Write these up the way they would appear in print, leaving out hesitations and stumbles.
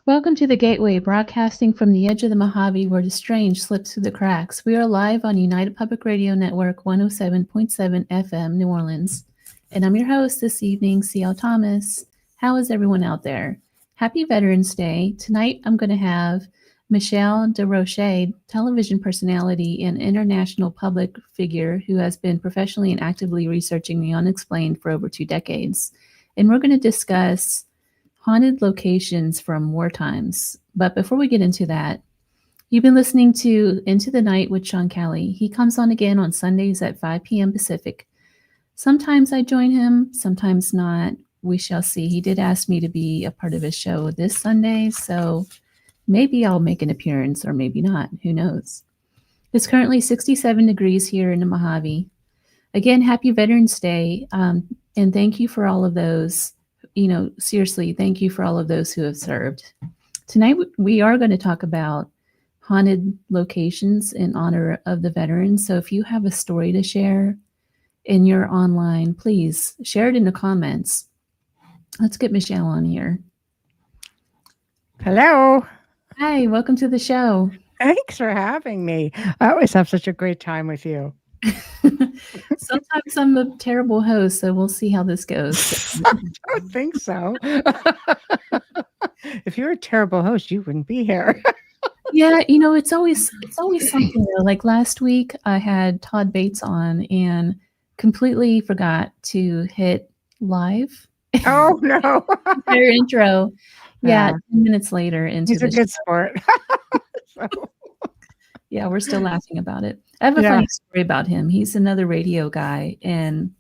Welcome to the Gateway, broadcasting from the edge of the Mojave where the strange slips through the cracks. We are live on United Public Radio Network 107.7 FM, New Orleans. And I'm your host this evening, C.L. Thomas. How is everyone out there? Happy Veterans Day. Tonight I'm going to have Michelle Desrochers, television personality and international public figure who has been professionally and actively researching the unexplained for over 2 decades. And we're going to discuss haunted locations from war times. But before we get into that, you've been listening to Into the Night with Sean Kelly. He comes on again on Sundays at 5 p.m. Pacific. Sometimes I join him, sometimes not. We shall see. He did ask me to be a part of his show this Sunday, so maybe I'll make an appearance or maybe not. Who knows? It's currently 67 degrees here in the Mojave. Again, happy Veterans Day, and thank you for all of those. Seriously, thank you for all of those who have served. Tonight, we are going to talk about haunted locations in honor of the veterans. So if you have a story to share and you're online, please share it in the comments. Let's get Michelle on here. Hello. Hi, welcome to the show. Thanks for having me. I always have such a great time with you. Sometimes I'm a terrible host, so we'll see how this goes. I don't think so. If you're a terrible host, you wouldn't be here. Yeah, it's always something though. Like last week, I had Todd Bates on and completely forgot to hit live. Oh no! Their intro. Yeah, 10 minutes later into He's a good sport. So. Yeah, we're still laughing about it. I have a funny story about him. He's another radio guy. And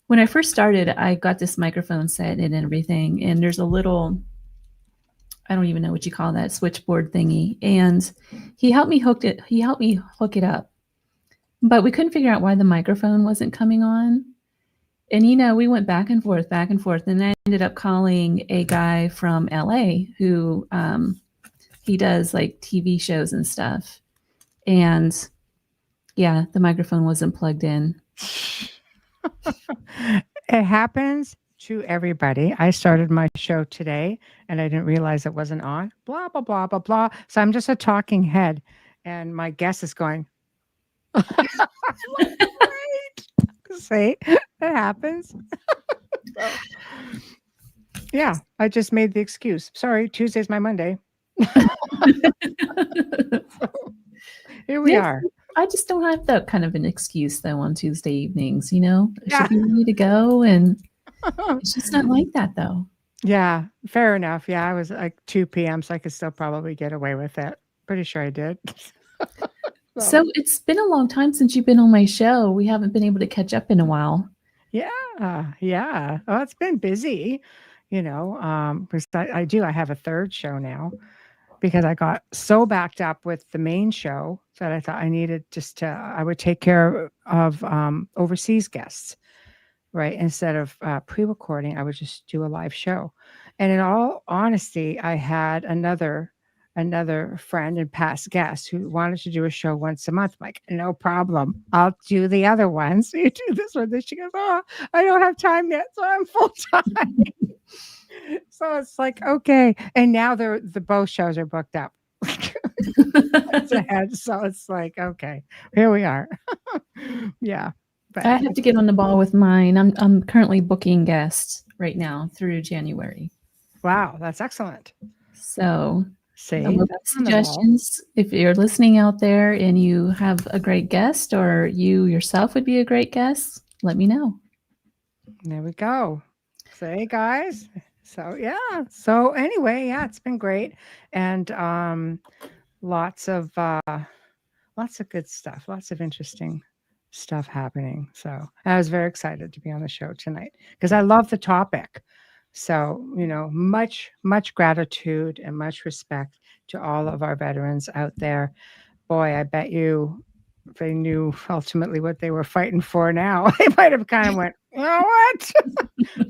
when I first started, I got this microphone set and everything. And there's a little, I don't even know what you call that, switchboard thingy. And he helped me hook it up. But we couldn't figure out why the microphone wasn't coming on. And, we went back and forth. And I ended up calling a guy from LA who he does like TV shows and stuff. And yeah, the microphone wasn't plugged in. It happens to everybody. I started my show today and I didn't realize it wasn't on. Blah, blah, blah, blah, blah. So I'm just a talking head and my guest is going, wait. See, it happens. So, yeah, I just made the excuse. Sorry, Tuesday's my Monday. So, here we are. I just don't have that kind of an excuse though on Tuesday evenings, I should be ready to go, and it's just not like that though. Yeah, fair enough. Yeah, I was like 2 p.m. so I could still probably get away with it. Pretty sure I did. So it's been a long time since you've been on my show. We haven't been able to catch up in a while. Yeah. Oh, it's been busy, because I have a third show now. Because I got so backed up with the main show that I thought I needed I would take care of overseas guests, right? Instead of pre-recording, I would just do a live show. And in all honesty, I had another friend and past guest who wanted to do a show once a month. I'm like, no problem. I'll do the other ones. You do this one. Then she goes, oh, I don't have time yet, so I'm full time. So it's like, okay. And now the both shows are booked up. So it's like, okay, here we are. Yeah. But I have to get on the ball with mine. I'm currently booking guests right now through January. Wow, that's excellent. So suggestions. If you're listening out there and you have a great guest or you yourself would be a great guest, let me know. There we go. Say, guys. So yeah. So anyway, yeah, it's been great, and lots of good stuff, lots of interesting stuff happening. So I was very excited to be on the show tonight because I love the topic. So much gratitude and much respect to all of our veterans out there. Boy, I bet you if they knew ultimately what they were fighting for now, they might have kind of went, you know what?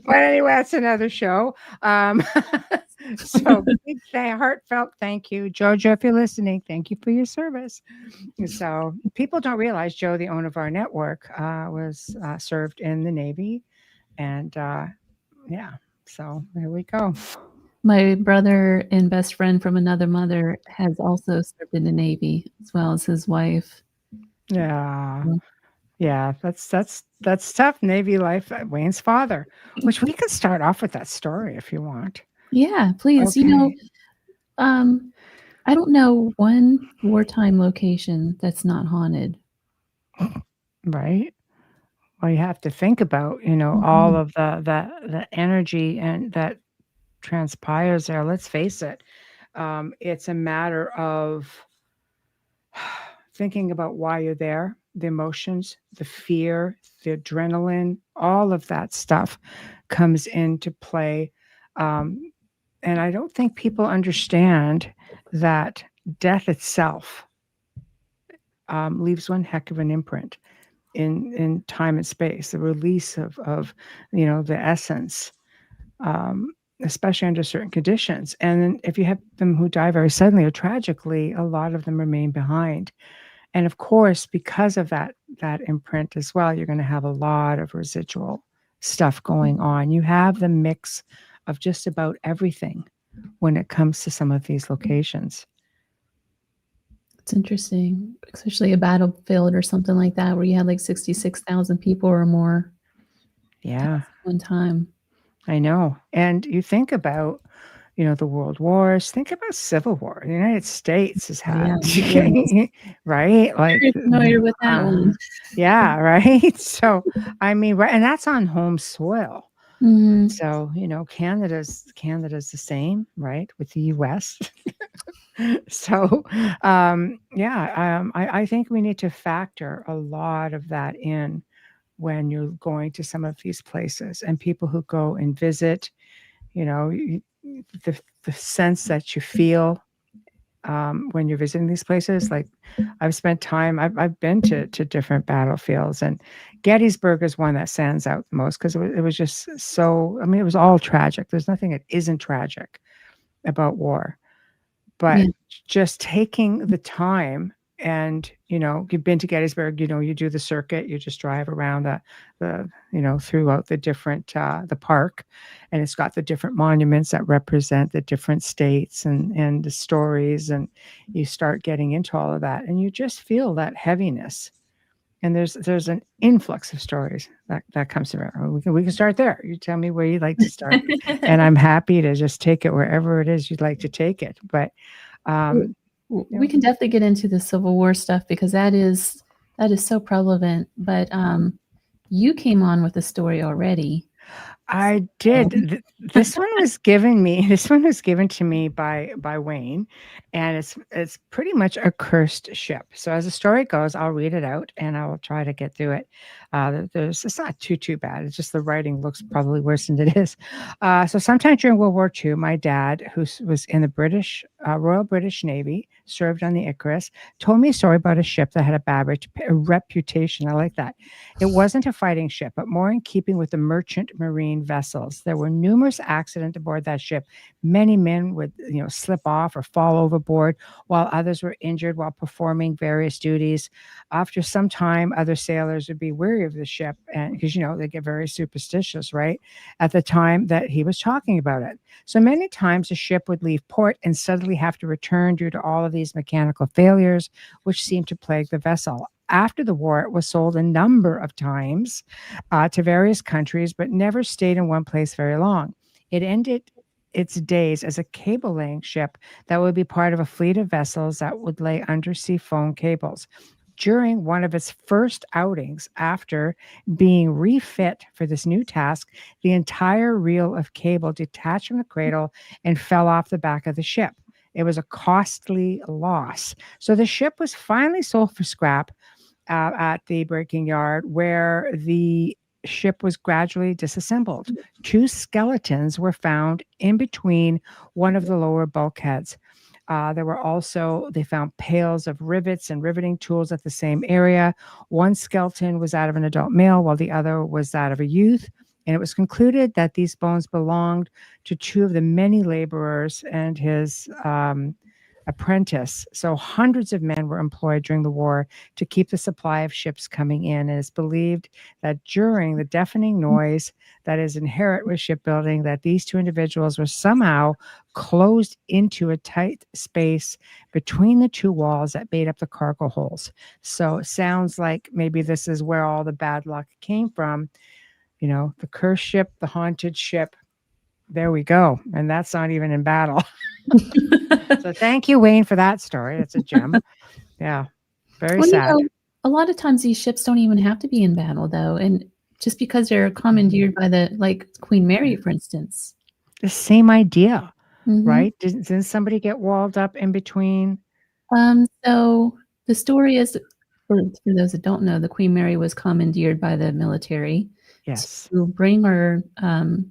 But anyway, that's another show. So big heartfelt thank you. Jojo, if you're listening, thank you for your service. So people don't realize Joe, the owner of our network, was served in the Navy. And yeah, so there we go. My brother and best friend from another mother has also served in the Navy, as well as his wife. Yeah. Mm. Yeah, that's tough. Navy life. Wayne's father, which we could start off with that story if you want. Yeah, please. Okay. I don't know one wartime location that's not haunted. Right. Well, you have to think about, all Mhm. of the energy and that transpires there. Let's face it. It's a matter of thinking about why you're there, the emotions, the fear, the adrenaline, all of that stuff comes into play. Um, and I don't think people understand that death itself leaves one heck of an imprint in time and space. The release of the essence, um, especially under certain conditions. And then if you have them who die very suddenly or tragically, a lot of them remain behind. And of course, because of that imprint as well, you're going to have a lot of residual stuff going on. You have the mix of just about everything when it comes to some of these locations. It's interesting, especially a battlefield or something like that where you had like 66,000 people or more Yeah, at one time. I know. And you think about, the world wars, think about Civil War. The United States has Oh, yeah. had, Yes. right? Like, Very familiar with that uh, one. yeah, right. So, I mean, right, and that's on home soil. Mhm. So, Canada's the same, right, with the US. So, yeah, I think we need to factor a lot of that in when you're going to some of these places and people who go and visit, the sense that you feel when you're visiting these places. Like I've spent time, I've been to different battlefields, and Gettysburg is one that stands out the most because it was just so. I mean, it was all tragic. There's nothing that isn't tragic about war, but Yeah. just taking the time. And you've been to Gettysburg. You do the circuit. You just drive around throughout the different the park, and it's got the different monuments that represent the different states and the stories. And you start getting into all of that, and you just feel that heaviness. And there's an influx of stories that comes through. We can start there. You tell me where you'd like to start, and I'm happy to just take it wherever it is you'd like to take it. But um, you We know, can definitely get into the Civil War stuff because that is so prevalent. But you came on with a story already. I So, did. This one was given me. This one was given to me by Wayne, and it's pretty much a cursed ship. So as the story goes, I'll read it out and I will try to get through it. It's not too bad. It's just the writing looks probably worse than it is. So sometime during World War II, my dad, who was in the Royal British Navy, served on the Icarus, told me a story about a ship that had a bad reputation. I like that. It wasn't a fighting ship, but more in keeping with the merchant marine vessels. There were numerous accidents aboard that ship. Many men would, slip off or fall overboard, while others were injured while performing various duties. After some time, other sailors would be weary of the ship, and because they get very superstitious, right? At the time that he was talking about it, so many times the ship would leave port and suddenly have to return due to all of these mechanical failures, which seemed to plague the vessel. After the war, it was sold a number of times to various countries, but never stayed in one place very long. It ended its days as a cable laying ship that would be part of a fleet of vessels that would lay undersea phone cables. During one of its first outings, after being refit for this new task, the entire reel of cable detached from the cradle and fell off the back of the ship. It was a costly loss. So the ship was finally sold for scrap at the breaking yard, where the ship was gradually disassembled. Two skeletons were found in between one of the lower bulkheads. They found pails of rivets and riveting tools at the same area. One skeleton was that of an adult male, while the other was that of a youth. And it was concluded that these bones belonged to two of the many laborers and his apprentice. So hundreds of men were employed during the war to keep the supply of ships coming in. And it's believed that during the deafening noise that is inherent with shipbuilding, that these two individuals were somehow closed into a tight space between the two walls that made up the cargo holes. So it sounds like maybe this is where all the bad luck came from. You know, the cursed ship, the haunted ship. There we go. And that's not even in battle. So thank you, Wayne, for that story. It's a gem. Yeah. Very Well, sad. a lot of times these ships don't even have to be in battle, though. And just because they're commandeered by like Queen Mary, for instance. The same idea, Mhm. right? Didn't somebody get walled up in between? So the story is, for those that don't know, the Queen Mary was commandeered by the military Yes. to bring her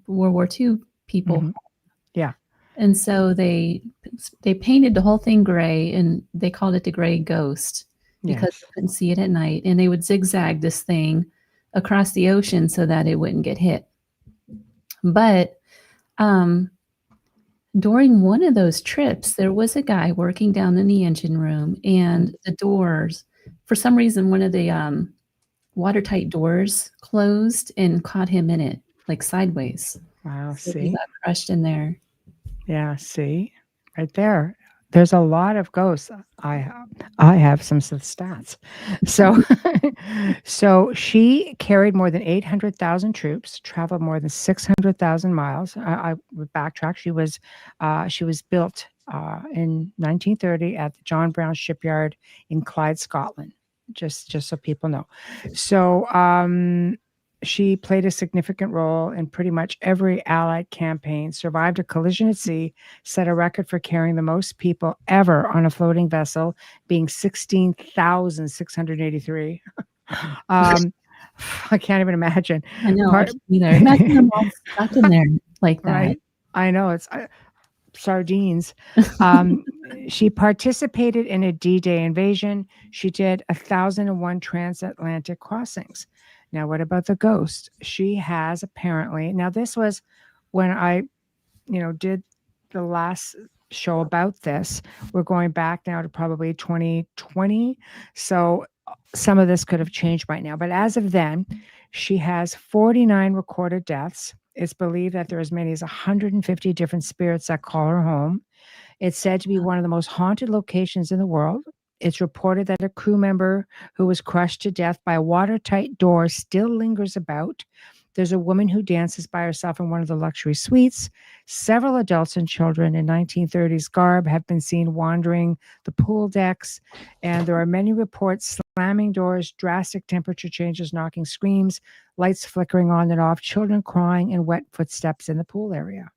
World War II people. Mhm. Yeah. And so they painted the whole thing gray, and they called it the Gray Ghost because Yes. they couldn't see it at night. And they would zigzag this thing across the ocean so that it wouldn't get hit. But during one of those trips, there was a guy working down in the engine room, and the doors, for some reason, one of the watertight doors closed and caught him in it, like sideways. Wow. So he See? got crushed in there. Yeah. See? Right there. There's a lot of ghosts. I have some stats. So so she carried more than 800,000 troops, traveled more than 600,000 miles. I would backtrack. She was built in 1930 at the John Brown shipyard in Clyde, Scotland. Just so people know. So she played a significant role in pretty much every Allied campaign, survived a collision at sea, set a record for carrying the most people ever on a floating vessel, being 16,683. I can't even imagine. I know, I can't either. Imagine them all stuck in there like that. Right. I know. It's sardines. She participated in a D-Day invasion. She did 1,001 transatlantic crossings. Now, what about the ghost? She has apparently, now this was when I, did the last show about this. We're going back now to probably 2020. So some of this could have changed by now. But as of then, she has 49 recorded deaths. It's believed that there are as many as 150 different spirits that call her home. It's said to be one of the most haunted locations in the world. It's reported that a crew member who was crushed to death by a watertight door still lingers about. There's a woman who dances by herself in one of the luxury suites. Several adults and children in 1930s garb have been seen wandering the pool decks. And there are many reports slamming doors, drastic temperature changes, knocking screams, lights flickering on and off, children crying, and wet footsteps in the pool area.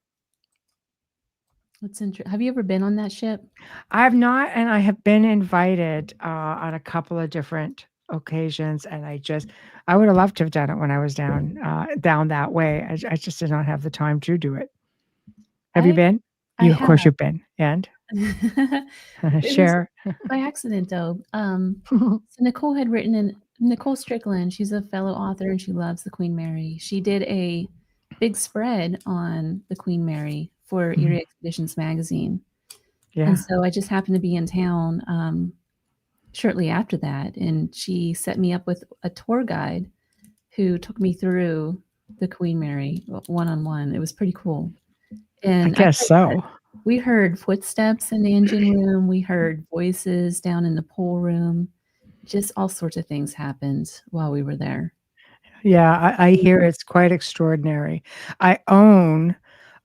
That's interesting. Have you ever been on that ship? I have not, and I have been invited on a couple of different occasions, and I would have loved to have done it when I was down that way. I just did not have the time to do it. Have you been? Of course, you've been. And It share. was by accident, though. So Nicole Strickland, she's a fellow author, and she loves the Queen Mary. She did a big spread on the Queen Mary for Erie Expeditions magazine. Yeah. And so I just happened to be in town shortly after that, and she set me up with a tour guide who took me through the Queen Mary one-on-one. It was pretty cool. And I guess so. We heard footsteps in the engine room. We heard voices down in the pool room. Just all sorts of things happened while we were there. Yeah, I hear it's quite extraordinary. I own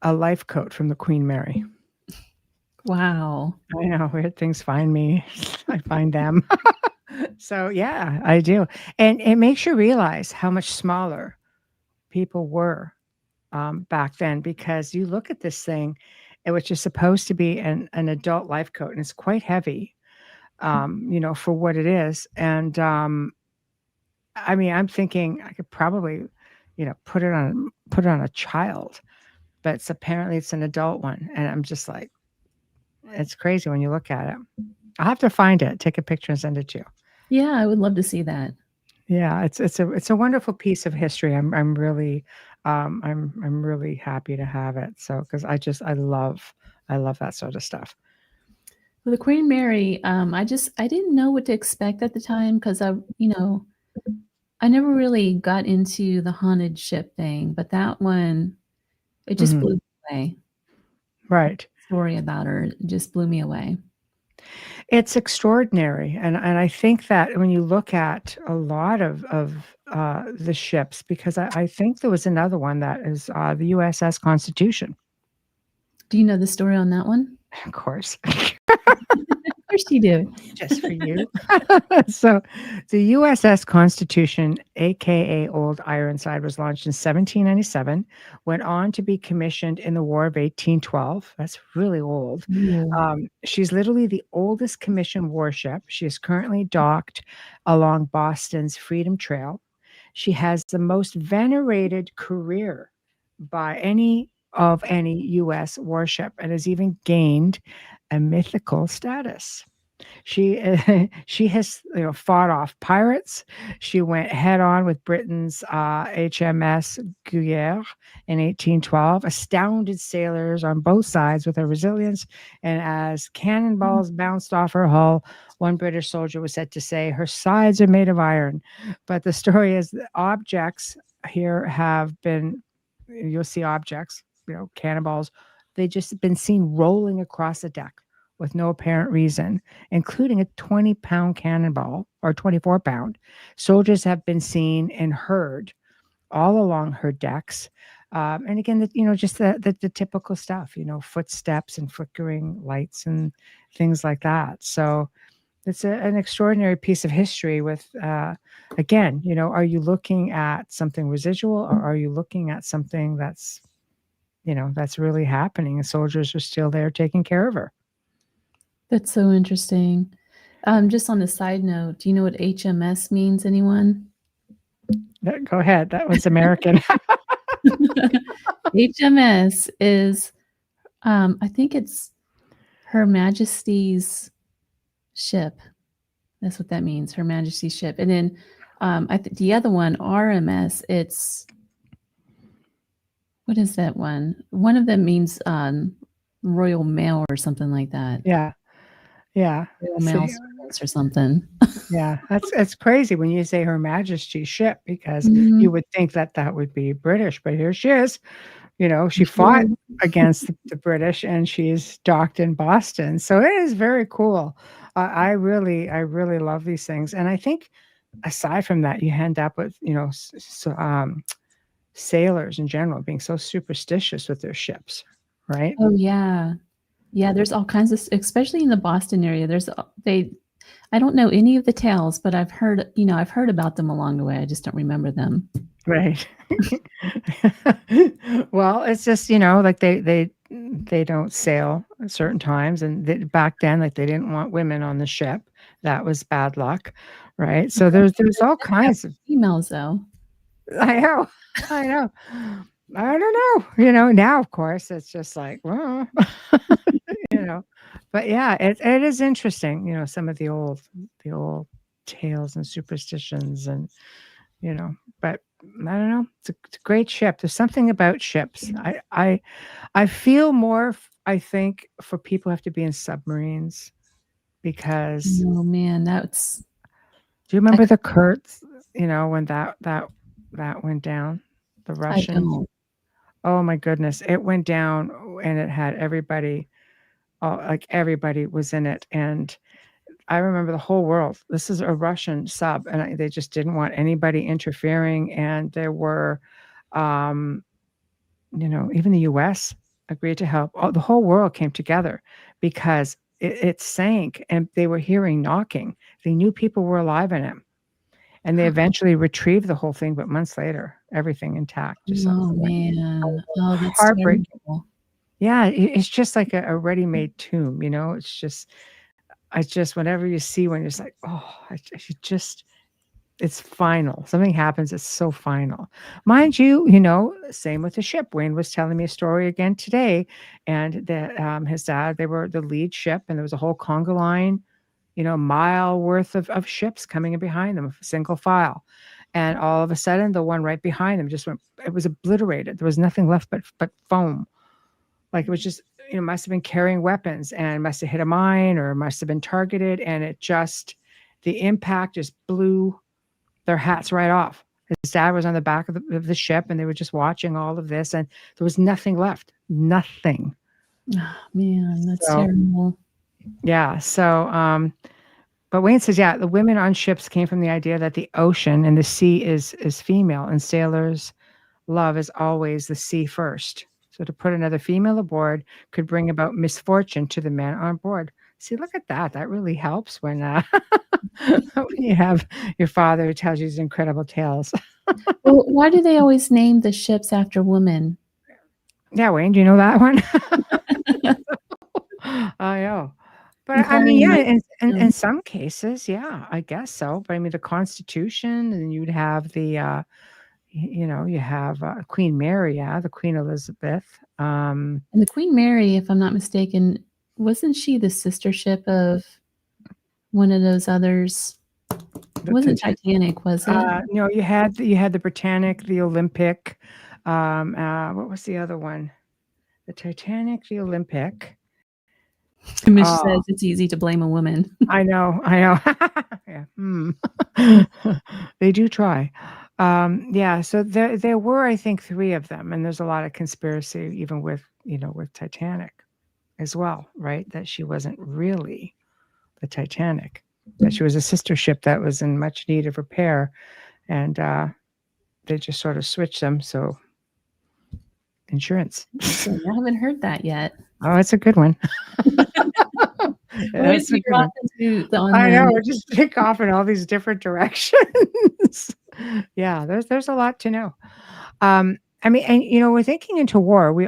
a life coat from the Queen Mary. Wow. I know, weird things find me. I find them. So, yeah, I do. And it makes you realize how much smaller people were back then, because you look at this thing, which is supposed to be an adult life coat, and it's quite heavy, for what it is. And I mean, I'm thinking I could probably, put it on a child, but apparently it's an adult one. And I'm just like, it's crazy when you look at it. I'll have to find it, take a picture and send it to you. Yeah, I would love to see that. Yeah, it's a wonderful piece of history. I'm really I'm really happy to have it. So because I love that sort of stuff. Well, the Queen Mary, I didn't know what to expect at the time because I never really got into the haunted ship thing, but that one, it just Mhm. blew me away. Right. Story about her just blew me away. It's extraordinary, and I think that when you look at a lot of the ships, because I think there was another one that is, the USS Constitution, Do you know the story on that one? of course. Of course you do. Just for you. So, the USS Constitution, aka Old Ironside, was launched in 1797, went on to be commissioned in the War of 1812. That's really old. Ooh. She's literally the oldest commissioned warship. She is currently docked along Boston's Freedom Trail. She has the most venerated career by any US warship and has even gained a mythical status. She she has, fought off pirates. She went head on with Britain's, HMS Guerriere in 1812, astounded sailors on both sides with her resilience, and as cannonballs bounced off her hull, one British soldier was said to say, "Her sides are made of iron." But the story is the objects here have been you'll see objects, cannonballs, they just been seen rolling across the deck with no apparent reason, including a 20-pound cannonball or 24-pound. Soldiers have been seen and heard all along her decks. And again, just the typical stuff, footsteps and flickering lights and things like that. So it's an extraordinary piece of history with, again, are you looking at something residual or are you looking at something that's really happening and soldiers are still there taking care of her? That's so interesting. Just on a side note, do you know what HMS means, anyone? Go ahead. That was American. HMS is, I think it's Her Majesty's ship. That's what that means, Her Majesty's ship. And then the other one, RMS, what is that one? One of them means Royal Mail or something like that. Yeah. Yeah. Royal Mail Service or something. Yeah. It's crazy when you say Her Majesty's ship because Mhm. you would think that that would be British, but here she is. She fought against the British and she's docked in Boston. So it is very cool. I really love these things. And I think aside from that, you end up with, sailors in general being so superstitious with their ships, right? Oh yeah. Yeah, there's all kinds of, especially in the Boston area. I don't know any of the tales, but I've heard about them along the way. I just don't remember them. Right. Well, it's just, like they don't sail at certain times, and back then, like they didn't want women on the ship. That was bad luck, right? So there's all kinds of. Females though. I know, I know. I don't know. Now of course it's just like, well, you know. But yeah, it is interesting. Some of the old tales and superstitions and but I don't know. It's a great ship. There's something about ships. I feel more. I think for people who have to be in submarines because Oh man, that's do you I, remember the Kurtz? When that went down, the I Russians. don't. Oh my goodness, it went down and it had everybody. Like everybody was in it, and I remember the whole world. This is a Russian sub, and they just didn't want anybody interfering. And there were, um, even the U.S. agreed to help. The whole world came together because it sank, and they were hearing knocking. They knew people were alive in it, and they eventually retrieved the whole thing. But months later, everything intact. Just Oh man. Oh, that's heartbreaking. terrible. Yeah, it's just like a ready-made tomb. I just whenever you see one, you're just like, oh, I should just it's final. Something happens, it's so final. Mind you, same with the ship. Wayne was telling me a story again today, and that his dad, they were the lead ship, and there was a whole conga line, mile worth of ships coming in behind them, single file. And all of a sudden, the one right behind them just went, it was obliterated. There was nothing left but foam. Like it was just must have been carrying weapons and must have hit a mine or must have been targeted, and the impact just blew their hats right off. His dad was on the back of the ship, and they were just watching all of this, and there was nothing left. Nothing. Oh, man, that's So, terrible. yeah. So, but Wayne says, yeah, the women on ships came from the idea that the ocean and the sea is female, and sailors' love is always the sea first. So to put another female aboard could bring about misfortune to the men on board. See, look at that. That really helps when when you have your father who tells you these incredible tales. Well, why do they always name the ships after women? Yeah, Wayne, do you know that one? I know. But I mean, Implying yeah, like, in some cases, yeah, I guess so. But I mean, the Constitution, and you'd have the, you have Queen Mary, yeah, the Queen Elizabeth. and the Queen Mary, if I'm not mistaken, wasn't she the sister ship of one of those others? It wasn't Titanic, was it? No, you had the Britannic, the Olympic. What was the other one? The Titanic, the Olympic. Mish says it's easy to blame a woman. I know. Yeah. They do try. Yeah, so there were, I think, 3 of them, and there's a lot of conspiracy even with Titanic as well, right? That she wasn't really the Titanic, that she was a sister ship that was in much need of repair, and they just sort of switched them. So insurance. I haven't heard that yet. Oh, it's a good one. It's a good one. I know, we just take off in all these different directions. Yeah, there's a lot to know. I mean, and we're thinking into war. We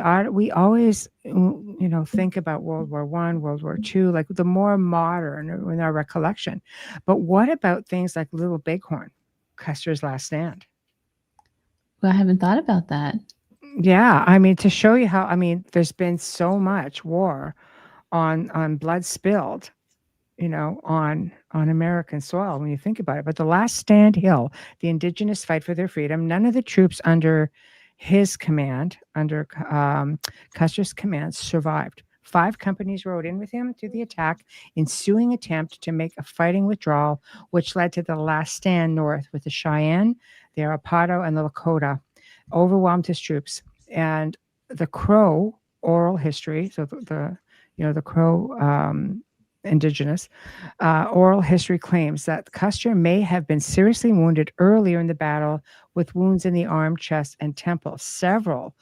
always think about World War I, World War II, like the more modern in our recollection. But what about things like Little Bighorn, Custer's Last Stand? Well, I haven't thought about that. Yeah, I mean, to show you how, I mean, there's been so much war on blood spilled, on American soil when you think about it. But the Last Stand Hill, the indigenous fight for their freedom, none of the troops under his command, under Custer's command, survived. 5 companies rode in with him to the attack, ensuing attempt to make a fighting withdrawal, which led to the Last Stand North with the Cheyenne, the Arapaho, and the Lakota, overwhelmed his troops. And the Crow oral history, so the Crow indigenous oral history claims that Custer may have been seriously wounded earlier in the battle with wounds in the arm, chest, and temple. Several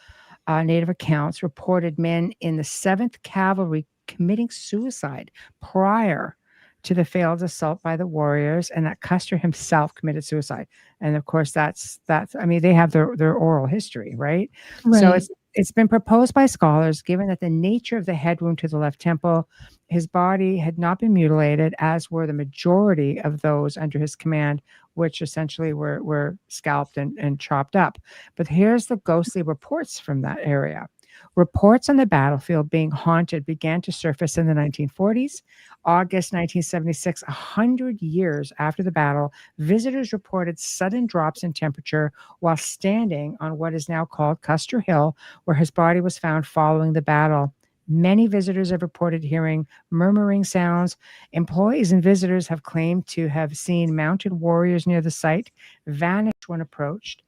Native accounts reported men in the 7th Cavalry committing suicide prior to the failed assault by the warriors, and that Custer himself committed suicide. And of course, that's I mean, they have their oral history, right? So it's been proposed by scholars, given that the nature of the head wound to the left temple, his body had not been mutilated, as were the majority of those under his command, which essentially were scalped and chopped up. But here's the ghostly reports from that area. Reports on the battlefield being haunted began to surface in the 1940s. August 1976, 100 years after the battle, visitors reported sudden drops in temperature while standing on what is now called Custer Hill, where his body was found following the battle. Many visitors have reported hearing murmuring sounds. Employees and visitors have claimed to have seen mounted warriors near the site vanish when approached.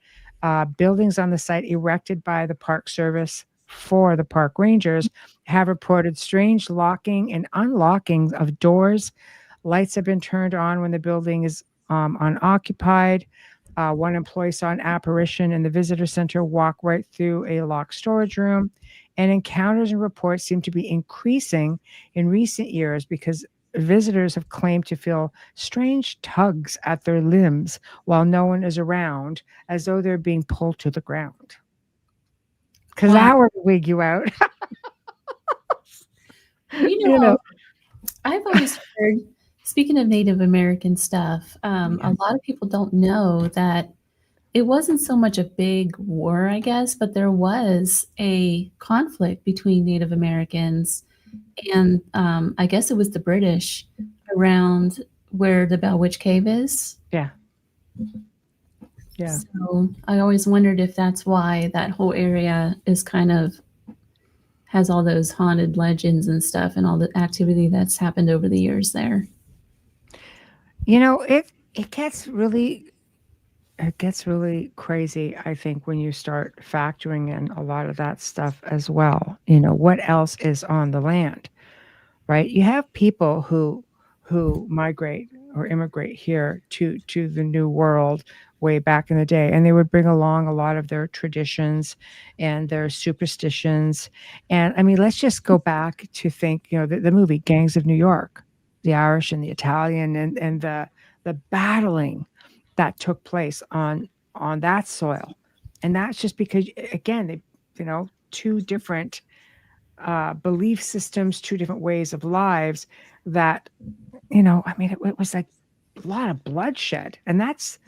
Buildings on the site erected by the Park Service for the park rangers have reported strange locking and unlocking of doors. Lights have been turned on when the building is unoccupied. One employee saw an apparition in the visitor center walk right through a locked storage room. And encounters and reports seem to be increasing in recent years because visitors have claimed to feel strange tugs at their limbs while no one is around, as though they're being pulled to the ground. Because that would wig you out. I've always heard, speaking of Native American stuff, a lot of people don't know that it wasn't so much a big war, I guess, but there was a conflict between Native Americans and I guess it was the British around where the Bell Witch Cave is. Yeah. So I always wondered if that's why that whole area is kind of has all those haunted legends and stuff and all the activity that's happened over the years there. It gets really crazy, I think, when you start factoring in a lot of that stuff as well. What else is on the land, right? You have people who migrate or immigrate here to the New World way back in the day, and they would bring along a lot of their traditions and their superstitions. And I mean, let's just go back to think, the movie Gangs of New York, the Irish and the Italian, and the battling that took place on that soil. And that's just because, again, two different belief systems, two different ways of lives that, I mean, it was like a lot of bloodshed. And that's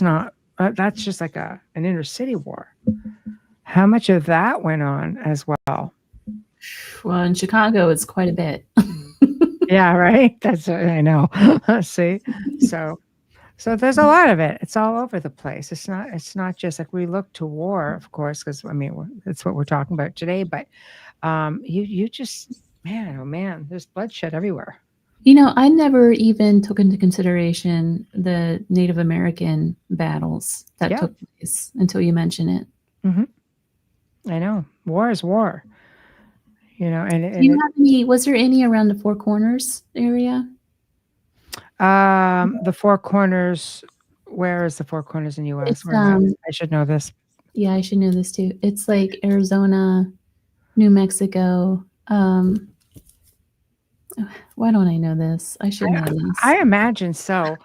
not, that's just like an inner city war. How much of that went on as well? Well, in Chicago, it's quite a bit. Yeah, right. That's what I know. See, so there's a lot of it. It's all over the place. It's not just like we look to war, of course, because I mean that's what we're talking about today. But you just, man, oh man, there's bloodshed everywhere. I never even took into consideration the Native American battles that Yeah. took place until you mention it. I know. War is war. And Do you have any? Was there any around the Four Corners area? the Four Corners. Where is the Four Corners in U.S.? It's Where am I? I should know this. yeah, I should know this too. It's like Arizona, New Mexico. Why don't I know this? I should know this. I imagine so.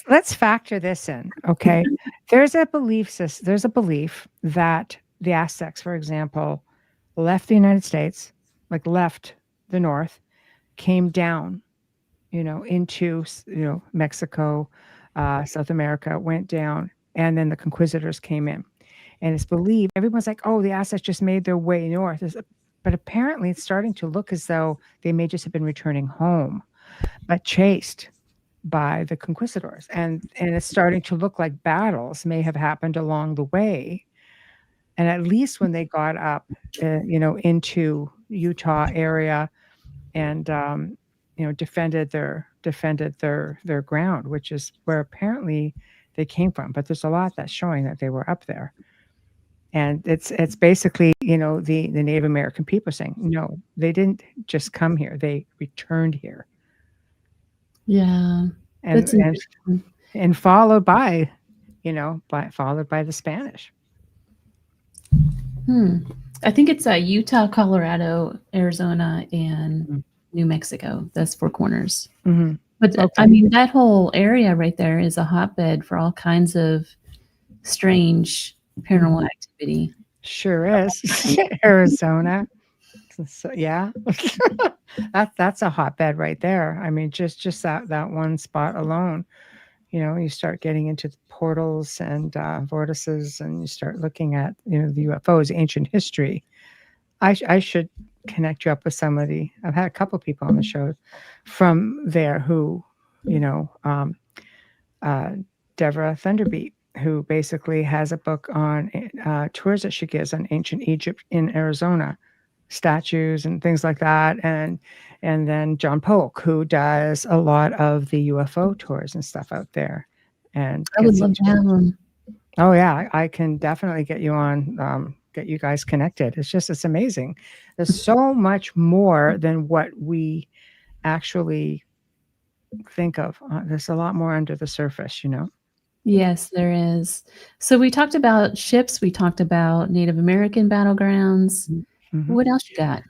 Let's factor this in, okay? There's a belief that the Aztecs, for example, left the United States, like left the North, came down, into Mexico, South America, went down, and then the conquistadors came in. And it's believed, everyone's like, oh, the Aztecs just made their way north. But apparently it's starting to look as though they may just have been returning home, but chased by the conquistadors. And it's starting to look like battles may have happened along the way. And at least when they got up, into Utah area and, defended their ground, which is where apparently they came from. But there's a lot that's showing that they were up there. And it's basically, the Native American people saying, no, they didn't just come here; they returned here. Yeah, and and followed by, followed by the Spanish. I think it's Utah, Colorado, Arizona, and New Mexico. That's Four Corners. Mm-hmm. But okay. I mean, that whole area right there is a hotbed for all kinds of strange paranormal activity. Sure is. Arizona. So, yeah. that's a hotbed right there. I mean, just that one spot alone, you start getting into the portals and vortices, and you start looking at, the UFOs, ancient history. I should connect you up with somebody. I've had a couple people on the show from there who, Deborah Thunderbeat, who basically has a book on tours that she gives on ancient Egypt in Arizona, statues and things like that. And then John Polk, who does a lot of the UFO tours and stuff out there. And I would love to have them. Oh yeah, I can definitely get you on, get you guys connected. It's amazing. There's so much more than what we actually think of. There's a lot more under the surface, Yes, there is. So we talked about ships. We talked about Native American battlegrounds. Mm-hmm. What else you got?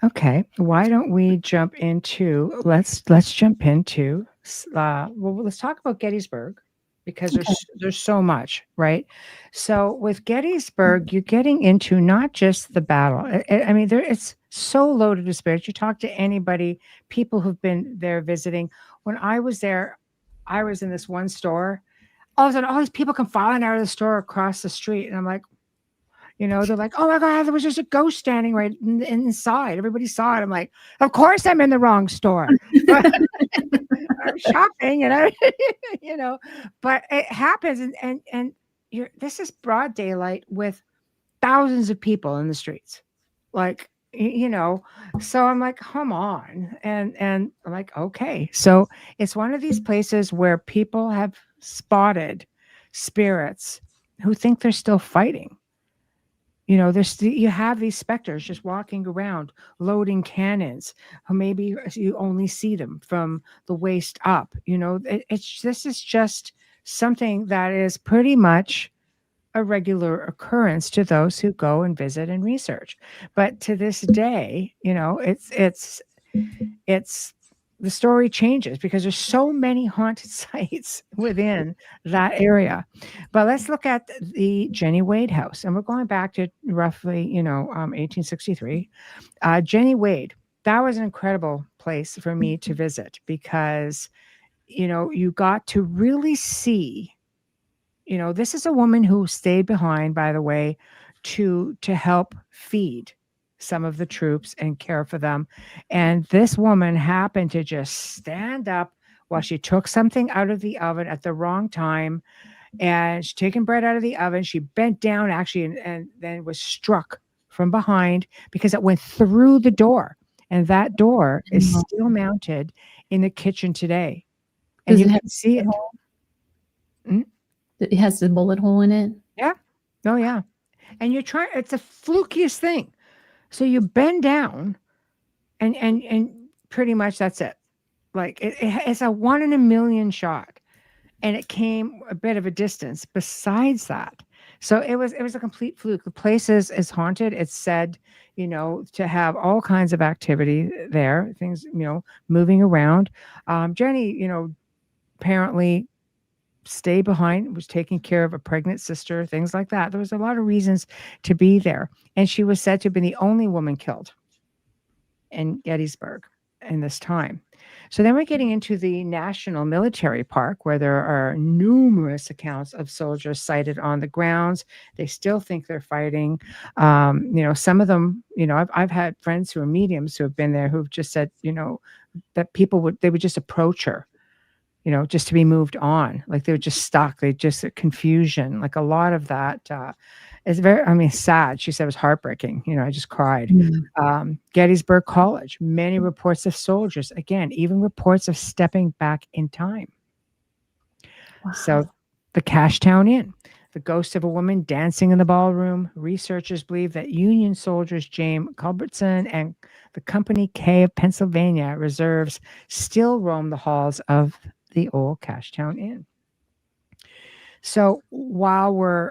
Okay, why don't we jump into? Let's jump into. Let's talk about Gettysburg, because there's so much, right? So with Gettysburg, you're getting into not just the battle. I mean, it's so loaded with spirits. You talk to anybody, people who've been there visiting. When I was there, I was in this one store. All of a sudden, all these people come filing out of the store across the street, and I'm like, they're like, oh my God, there was just a ghost standing right inside. Everybody saw it. I'm like, of course I'm in the wrong store. I'm shopping, but it happens. And this is broad daylight with thousands of people in the streets. Like, you know, so I'm like, come on. And I'm like, okay. So it's one of these places where people have spotted spirits who think they're still fighting. You have these specters just walking around, loading cannons. Who maybe you only see them from the waist up. This is just something that is pretty much a regular occurrence to those who go and visit and research. But to this day, it's the story changes because there's so many haunted sites within that area. But let's look at the Jenny Wade house, and we're going back to roughly 1863. Jenny Wade, that was an incredible place for me to visit because you got to really see. This is a woman who stayed behind, by the way, to help feed some of the troops and care for them. And this woman happened to just stand up while she took something out of the oven at the wrong time, and she's taking bread out of the oven. She bent down actually and then was struck from behind because it went through the door. And that door is Wow. still mounted in the kitchen today. And Does you it have can see a it. hole? Mm, It has the bullet hole in it. yeah. Oh, yeah. And you're trying, it's the flukiest thing. So you bend down and pretty much that's it. Like it's a 1 in a million shot. And it came a bit of a distance besides that. So it was a complete fluke. The place is haunted. It's said, to have all kinds of activity there, things, moving around. Jenny, apparently stay behind, was taking care of a pregnant sister, things like that. There was a lot of reasons to be there. And she was said to have been the only woman killed in Gettysburg in this time. So then we're getting into the National Military Park, where there are numerous accounts of soldiers sighted on the grounds. They still think they're fighting. Some of them, I've had friends who are mediums who have been there who've just said, that they would just approach her, just to be moved on. Like they were just stuck. They just confusion. Like a lot of that is very, sad. She said it was heartbreaking. I just cried. Gettysburg College, many reports of soldiers, again, even reports of stepping back in time. Wow. So the Cashtown Inn, the ghost of a woman dancing in the ballroom. Researchers believe that Union soldiers James Culbertson and the Company K of Pennsylvania reserves still roam the halls of the old Cashtown Inn. So while we're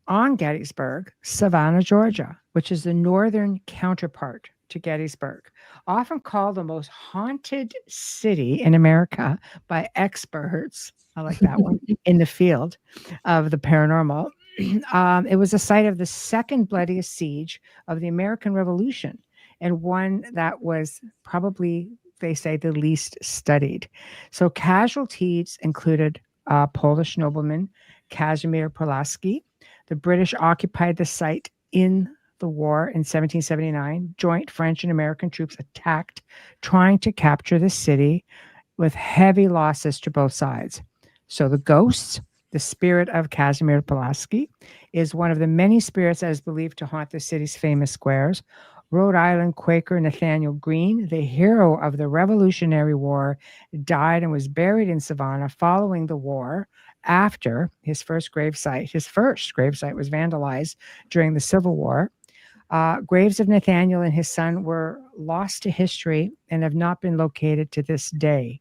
on Gettysburg, Savannah, Georgia, which is the northern counterpart to Gettysburg, often called the most haunted city in America by experts. I like that one in the field of the paranormal. It was the site of the second bloodiest siege of the American Revolution, and one that was probably, they say, the least studied. So casualties included Polish nobleman Kazimierz Pulaski. The British occupied the site in the war in 1779. Joint French and American troops attacked, trying to capture the city with heavy losses to both sides. So the ghosts, the spirit of Kazimierz Pulaski, is one of the many spirits that is believed to haunt the city's famous squares. Rhode Island Quaker Nathaniel Greene, the hero of the Revolutionary War, died and was buried in Savannah following the war after his first gravesite was vandalized during the Civil War. Graves of Nathaniel and his son were lost to history and have not been located to this day.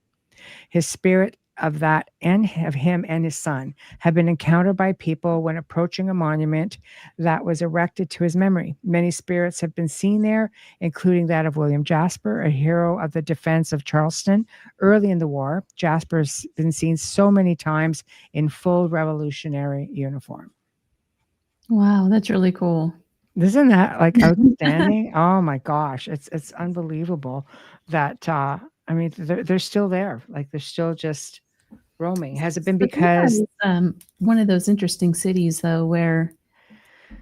His spirit of that and of him and his son have been encountered by people when approaching a monument that was erected to his memory. Many spirits have been seen there, including that of William Jasper, a hero of the defense of Charleston early in the war. Jasper's been seen so many times in full Revolutionary uniform. Wow, that's really cool. Isn't that like outstanding? Oh my gosh, it's unbelievable that they're still there. Like they're still just roaming. Has it been because one of those interesting cities, though, where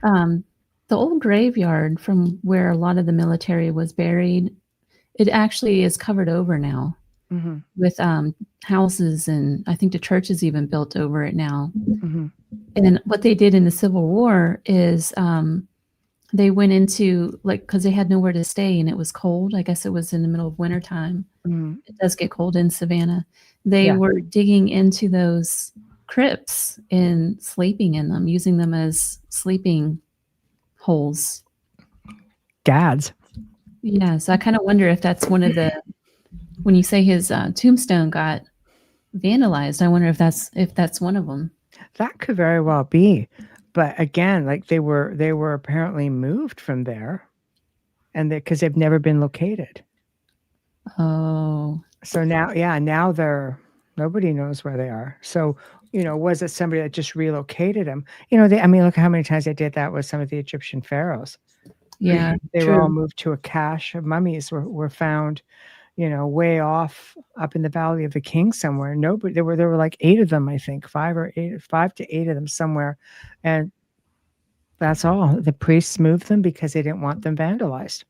the old graveyard from where a lot of the military was buried, it actually is covered over now with houses, and I think the church is even built over it now. And then what they did in the Civil War is they went into, like, because they had nowhere to stay and it was cold. I guess it was in the middle of wintertime. Mm. It does get cold in Savannah. They Yeah. were digging into those crypts and sleeping in them, using them as sleeping holes. Gads. Yeah, so I kind of wonder if that's one of the, when you say his tombstone got vandalized, I wonder if that's one of them. That could very well be. But again, like they were apparently moved from there, and because they've never been located. Oh, So now, yeah, now nobody knows where they are. So, was it somebody that just relocated them? I mean, look how many times they did that with some of the Egyptian pharaohs. yeah, They were all true. moved to a cache of mummies were found, way off up in the Valley of the Kings somewhere. Nobody, there were like 8 of them, I think, 5 to 8 of them somewhere. And that's all. The priests moved them because they didn't want them vandalized.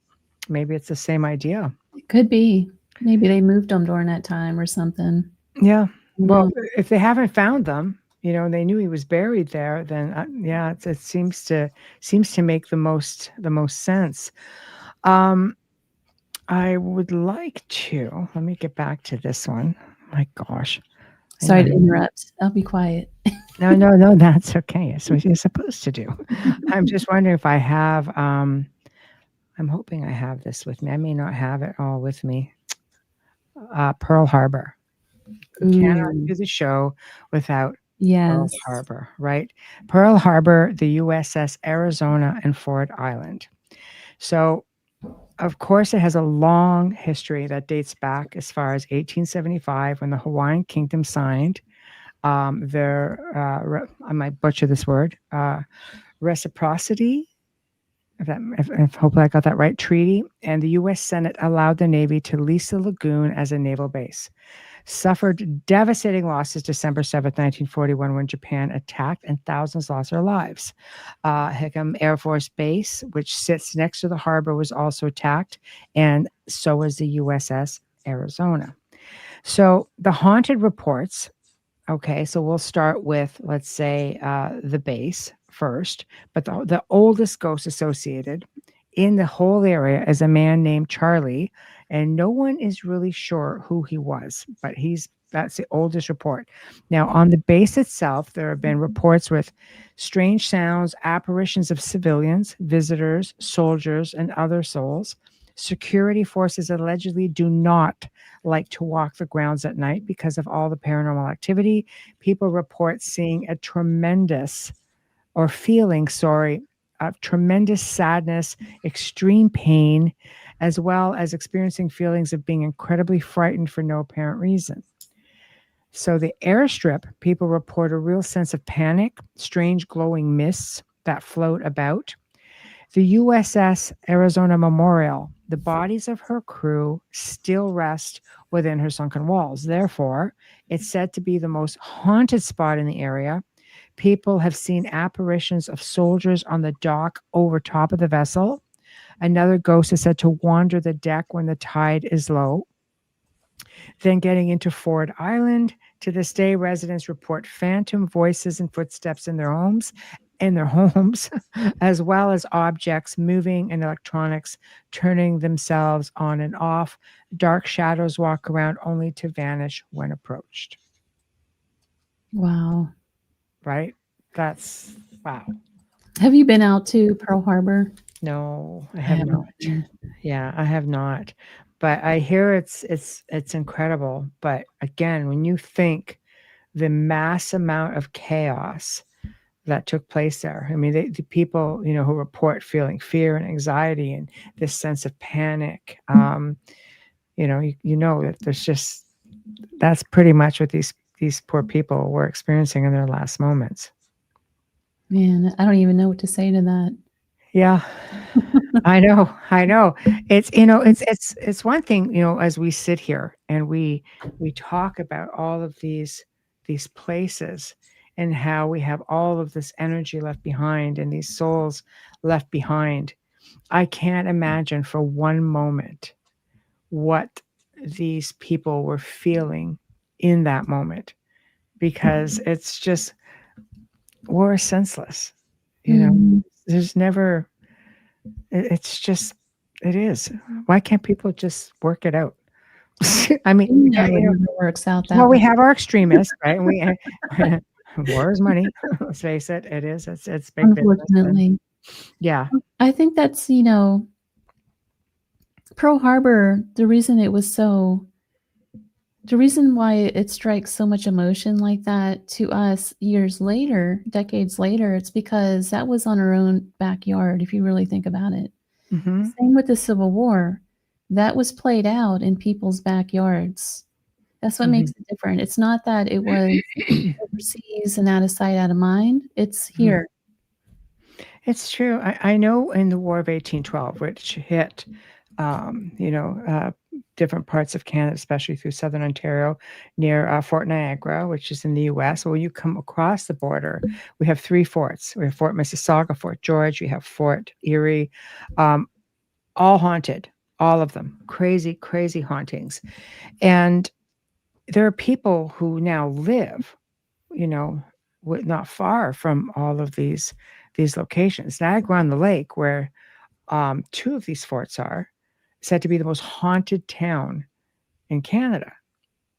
Maybe it's the same idea. It could be. Maybe they moved them during that time or something. Yeah. Well, No. if they haven't found them, and they knew he was buried there, then yeah, it seems to make the most sense. I would like to let me get back to this one. My gosh. Sorry to interrupt. I'll be quiet. No, that's okay. It's what you're supposed to do. I'm just wondering if I have I'm hoping I have this with me. I may not have it all with me. Pearl Harbor. You cannot Ooh, do the show without Pearl yes. Harbor, right? Pearl Harbor, the USS Arizona, and Ford Island. So, of course, it has a long history that dates back as far as 1875 when the Hawaiian Kingdom signed their, I might butcher this word, reciprocity. If hopefully I got that right, treaty, and the U.S. Senate allowed the Navy to lease the lagoon as a naval base. Suffered devastating losses December 7th, 1941, when Japan attacked and thousands lost their lives. Hickam Air Force Base, which sits next to the harbor, was also attacked, and so was the USS Arizona. So the haunted reports. Okay, so we'll start with, let's say, the base first, but the oldest ghost associated in the whole area is a man named Charlie, and no one is really sure who he was, but that's the oldest report. Now, on the base itself, there have been reports with strange sounds, apparitions of civilians, visitors, soldiers, and other souls. Security forces allegedly do not like to walk the grounds at night because of all the paranormal activity. People report seeing a tremendous or feeling, sorry, of tremendous sadness, extreme pain, as well as experiencing feelings of being incredibly frightened for no apparent reason. So the airstrip, people report a real sense of panic, strange glowing mists that float about. The USS Arizona Memorial, the bodies of her crew still rest within her sunken walls. Therefore, it's said to be the most haunted spot in the area. People have seen apparitions of soldiers on the dock over top of the vessel. Another ghost is said to wander the deck when the tide is low. Then getting into Ford Island, to this day, residents report phantom voices and footsteps in their homes, as well as objects moving and electronics turning themselves on and off. Dark shadows walk around only to vanish when approached. Wow. Right? That's wow. Have you been out to Pearl Harbor? No, I I have haven't not. been. Yeah, I have not. But I hear it's incredible. But again, when you think the mass amount of chaos that took place there, I mean, the people, who report feeling fear and anxiety and this sense of panic, you know that that's pretty much what these poor people were experiencing in their last moments. Man, I don't even know what to say to that. Yeah. I know, I know. It's one thing, as we sit here and we talk about all of these places and how we have all of this energy left behind and these souls left behind. I can't imagine for one moment what these people were feeling in that moment, because it's just war is senseless. Mhm. There's never It's just, it is. Why can't people just work it out? I mean, Yeah, it never works out that well, we way. have our extremists, right? And we war is money. Let's face it, it is. It's big business, and Unfortunately. yeah. I think that's, Pearl Harbor, the reason why it strikes so much emotion like that to us years later, decades later, it's because that was on our own backyard, if you really think about it. Hmm. Same with the Civil War. That was played out in people's backyards. That's what makes it different. It's not that it was overseas and out of sight, out of mind. It's here. It's true. I know in the War of 1812, which hit, you know, different parts of Canada, especially through southern Ontario, near Fort Niagara, which is in the U.S. Well, you come across the border, we have 3 forts. We have Fort Mississauga, Fort George, we have Fort Erie, um, all haunted, all of them. Crazy, crazy hauntings. And there are people who now live, you know, not far from all of these locations. Niagara on the Lake, where 2 of these forts are, said to be the most haunted town in Canada,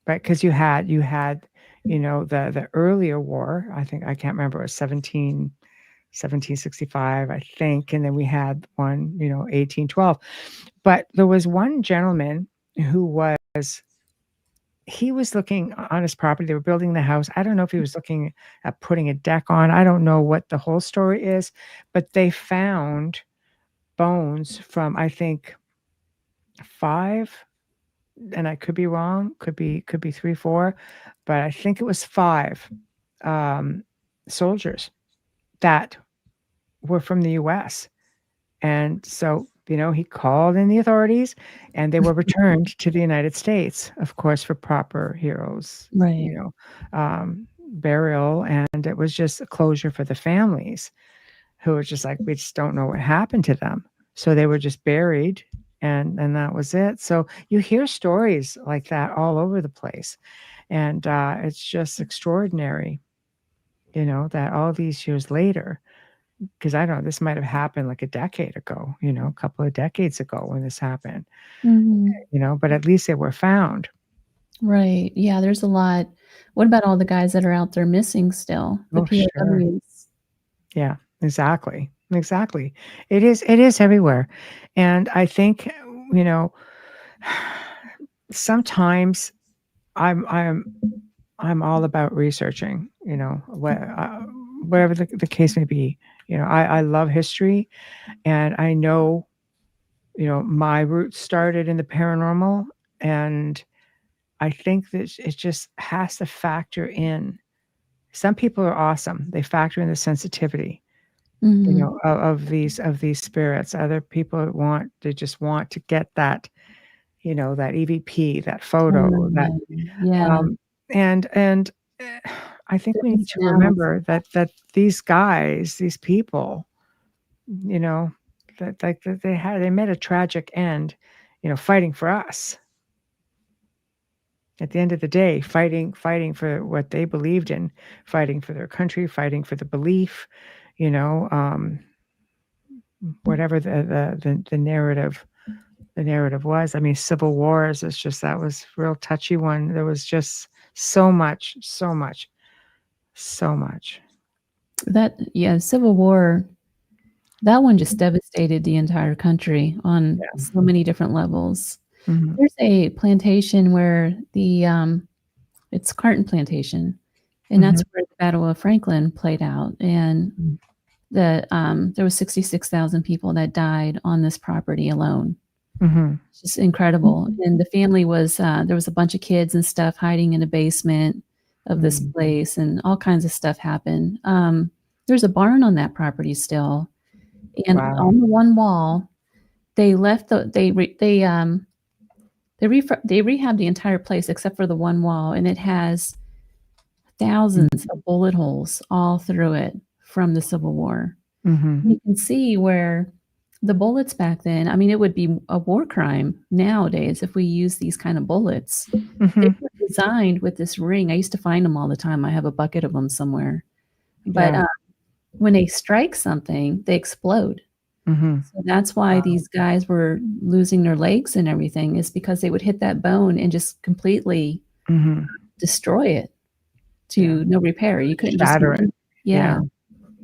right? Because you had, the earlier war. I think I can't remember. It was 1765, I think, and then we had one, 1812. But there was one gentleman who he was looking on his property. They were building the house. I don't know if he was looking at putting a deck on. I don't know what the whole story is, but they found bones from, I think, 5, and I could be wrong, could be 3, 4, but I think it was 5 um, soldiers that were from the US. And so, he called in the authorities, and they were returned to the United States, of course, for proper heroes, Right. burial, and it was just a closure for the families who were just like, we just don't know what happened to them. So they were just buried, and that was it. So you hear stories like that all over the place. And it's just extraordinary, that all these years later, because I don't know, this might have happened like a decade ago, a couple of decades ago when this happened, but at least they were found. Right. Yeah, there's a lot. What about all the guys that are out there missing still? The Oh, sure. POWs. Yeah, exactly. Exactly. It is everywhere. And I think, you know, sometimes I'm all about researching, whatever the case may be. I love history, and I know, my roots started in the paranormal, and I think that it just has to factor in. Some people are awesome. They factor in the sensitivity, Mhm. of these spirits. Other people they just want to get that, that EVP, that photo, that Oh, yeah. um, and I think The we need ins to and outs. remember that these guys, these people, you know, that like that they met a tragic end, fighting for us. At the end of the day, fighting for what they believed in, fighting for their country, fighting for the belief, you know, um, whatever the narrative was. I mean, civil wars is just that was real touchy one. There was just so much, so much, so much. Civil War, that one just devastated the entire country on Yeah. so many different levels. Mhm. There's a plantation where it's Carton Plantation, and that's Mhm. where the Battle of Franklin played out, and there was 66,000 people that died on this property alone. Mhm. It's just incredible, and the family was, there was a bunch of kids and stuff hiding in a basement of this Mhm. place, and all kinds of stuff happened. There's a barn on that property still, and Wow. on the one wall, they left the they rehabbed the entire place except for the one wall, and it has thousands of bullet holes all through it from the Civil War. Mhm. You can see where the bullets back then, I mean, it would be a war crime nowadays if we use these kind of bullets. They Mhm. were designed with this ring. I used to find them all the time. I have a bucket of them somewhere. But Yeah. when they strike something, they explode. Mhm. So that's why these guys were losing their legs and everything, is because they would hit that bone and just completely Mhm. destroy it Yeah. to no repair. You couldn't just Shatter it. yeah.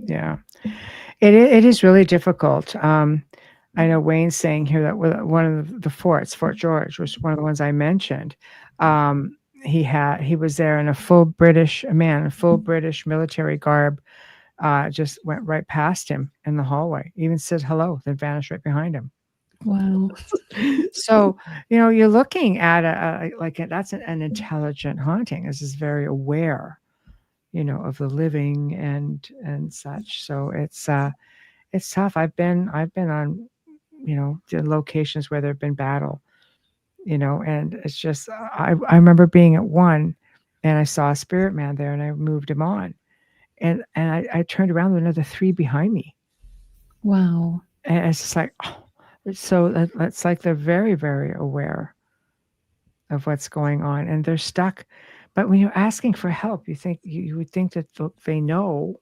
Yeah. Yeah. It is really difficult. I know Wayne's saying here that one of the forts, Fort George, was one of the ones I mentioned. He was there in a full British military garb, just went right past him in the hallway, even said hello, then vanished right behind him. Wow. So, you're looking at that's an intelligent haunting. This is very aware, of the living and such. So it's tough. I've been on, the locations where there've been battle, and it's just I remember being at one and I saw a spirit man there and I moved him on. And I turned around with another 3 behind me. Wow. And it's just like, oh, it's like they're very, very aware of what's going on and they're stuck. But when you're asking for help, you would think that they know.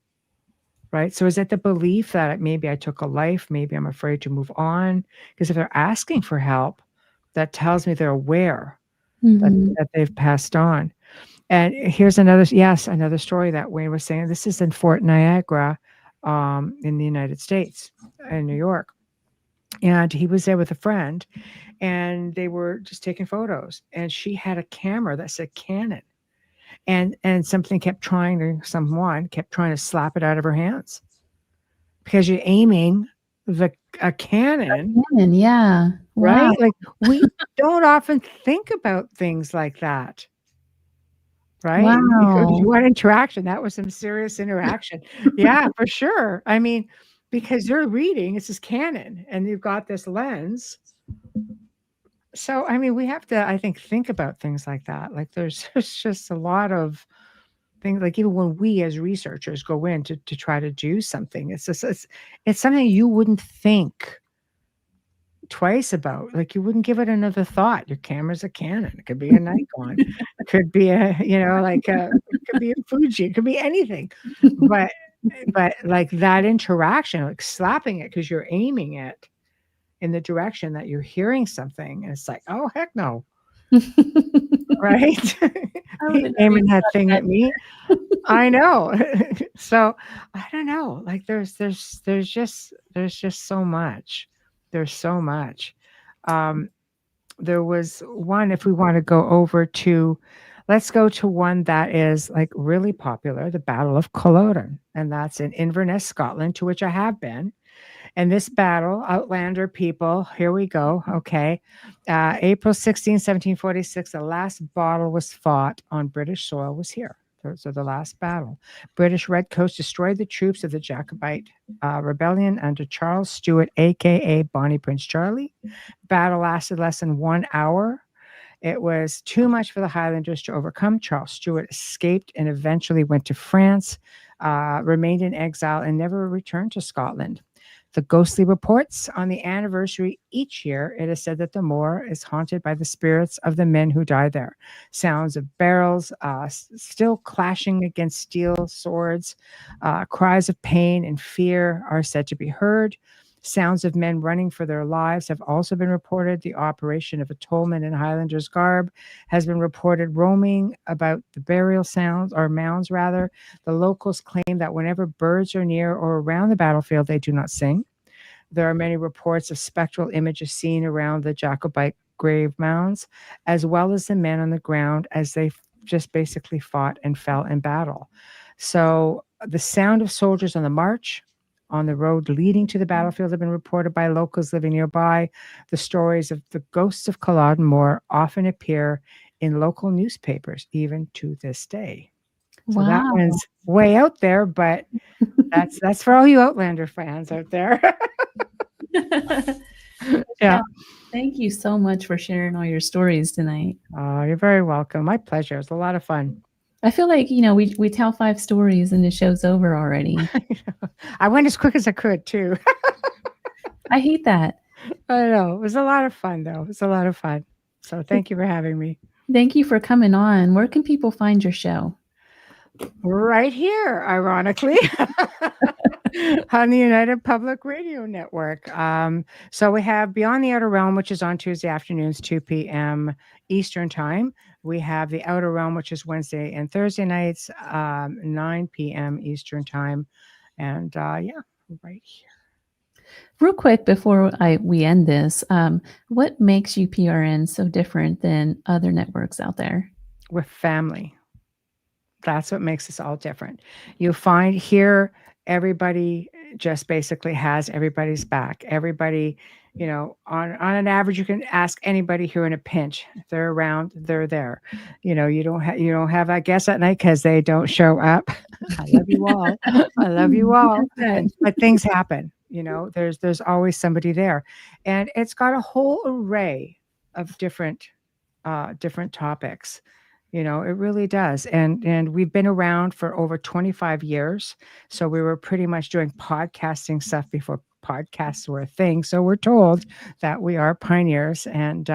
Right? So is it the belief that maybe I took a life, maybe I'm afraid to move on? Because if they're asking for help, that tells me they're aware that Mhm. they've passed on. And here's another story that Wayne was saying. This is in Fort Niagara, in the United States, in New York. And he was there with a friend, and they were just taking photos. And she had a camera that said Canon, and someone kept trying to slap it out of her hands. Because you're aiming a cannon, Cannon, yeah. Wow. right? Like, we don't often think about things like that, right? You Wow. want interaction, that was some serious interaction. Yeah, for sure. I mean, because you're reading, this is canon, and you've got this lens. So, I mean, we have to, I think about things like that. Like, there's just a lot of things, like, even when we as researchers go in to try to do something, it's something you wouldn't think twice about. Like, you wouldn't give it another thought. Your camera's a Canon. It could be a Nikon. It could be it could be a Fuji. It could be anything. But like that interaction, like slapping it because you're aiming it in the direction that you're hearing something, and it's like, oh heck no, right? I would have never Aiming even that thought of thing that at me. I know. So I don't know. Like there's just so much. There's so much. Um, there was one, if we want to go over to, let's go to one that is like really popular, the Battle of Culloden, and that's in Inverness, Scotland, to which I have been. And this battle, Outlander people, here we go. Okay. April 16, 1746, the last battle was fought on British soil was here. So the last battle. British Redcoats destroyed the troops of the Jacobite rebellion under Charles Stewart, aka Bonnie Prince Charlie. Battle lasted less than 1 hour. It was too much for the Highlanders to overcome. Charles Stewart escaped and eventually went to France, remained in exile, and never returned to Scotland. The ghostly reports on the anniversary each year, it is said that the moor is haunted by the spirits of the men who died there. Sounds of barrels still clashing against steel swords, cries of pain and fear are said to be heard. Sounds of men running for their lives have also been reported. The operation of a tollman in Highlander's garb has been reported roaming about the burial sounds, or mounds rather. The locals claim that whenever birds are near or around the battlefield, they do not sing. There are many reports of spectral images seen around the Jacobite grave mounds, as well as the men on the ground as they just basically fought and fell in battle. So the sound of soldiers on the march, on the road leading to the battlefield, have been reported by locals living nearby. The stories of the ghosts of Culloden Moor often appear in local newspapers, even to this day. So that Wow. one's way out there, but that's for all you Outlander fans out there. Yeah. Thank you so much for sharing all your stories tonight. Oh, you're very welcome. My pleasure. It was a lot of fun. I feel like, we tell 5 stories and the show's over already. I went as quick as I could too. I hate that. I know. It was a lot of fun though. It was a lot of fun. So thank you for having me. Thank you for coming on. Where can people find your show? Right here, ironically. on the United Public Radio Network. So we have Beyond the Outer Realm, which is on Tuesday afternoons, 2 p.m. Eastern Time. We have the Outer Realm, which is Wednesday and Thursday nights, 9 p.m. Eastern Time. And yeah, right here. Real quick before we end this, what makes UPRN so different than other networks out there? We're family. That's what makes us all different. You find here, everybody just basically has everybody's back. Everybody, on an average, you can ask anybody who in a pinch. If they're around, they're there. You don't have that guest at night because they don't show up. I love you all. I love you all. But things happen. There's always somebody there, and it's got a whole array of different topics. It really does. And we've been around for over 25 years. So we were pretty much doing podcasting stuff before podcasts were a thing. So we're told that we are pioneers, and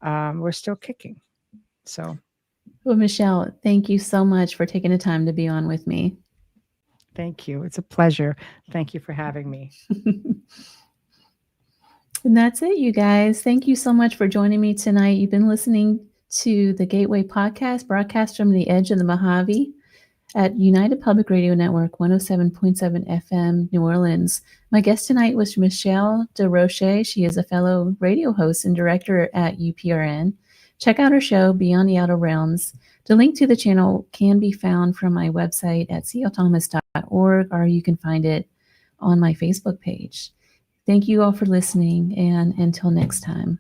we're still kicking. So. Well, Michelle, thank you so much for taking the time to be on with me. Thank you. It's a pleasure. Thank you for having me. And that's it, you guys. Thank you so much for joining me tonight. You've been listening to the Gateway Podcast, broadcast from the edge of the Mojave at United Public Radio Network, 107.7 FM, New Orleans. My guest tonight was Michelle Desrochers. She is a fellow radio host and director at UPRN. Check out her show, Beyond the Outer Realms. The link to the channel can be found from my website at clthomas.org, or you can find it on my Facebook page. Thank you all for listening, and until next time.